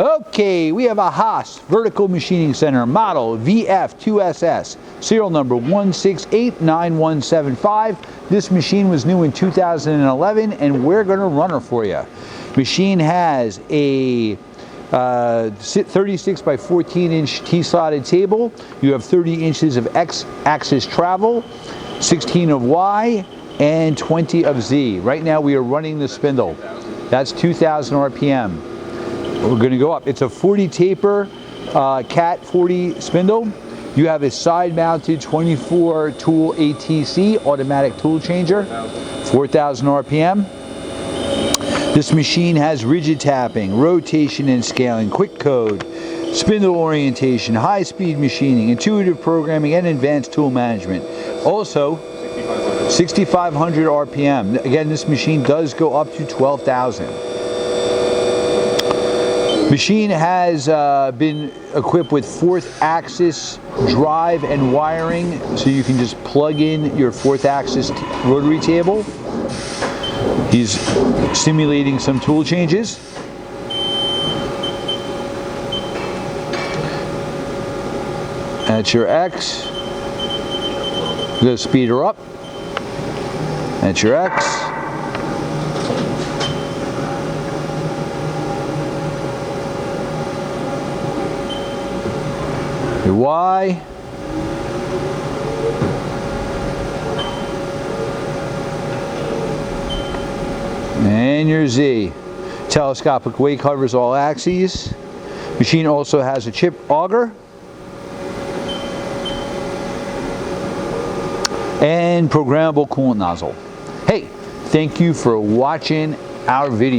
Okay, we have a Haas Vertical Machining Center model VF2SS, serial number 1689175. This machine was new in 2011 and we're going to run her for you. Machine has a 36 by 14 inch T-slotted table. You have 30 inches of X-axis travel, 16 of Y, and 20 of Z. Right now we are running the spindle. That's 2,000 RPM. We're going to go up. It's a 40 taper Cat 40 spindle. You have a side mounted 24 tool ATC, automatic tool changer, 4,000 RPM. This machine has rigid tapping, rotation and scaling, quick code, spindle orientation, high speed machining, intuitive programming, and advanced tool management. Also, 6,500 RPM. Again, this machine does go up to 12,000. Machine has been equipped with 4th axis drive and wiring, so you can just plug in your 4th axis rotary table. He's simulating some tool changes. That's your X. I'm going to speed her up. That's your X. Your Y. And your Z. Telescopic weight covers all axes. Machine also has a chip auger and programmable coolant nozzle. Hey, thank you for watching our video.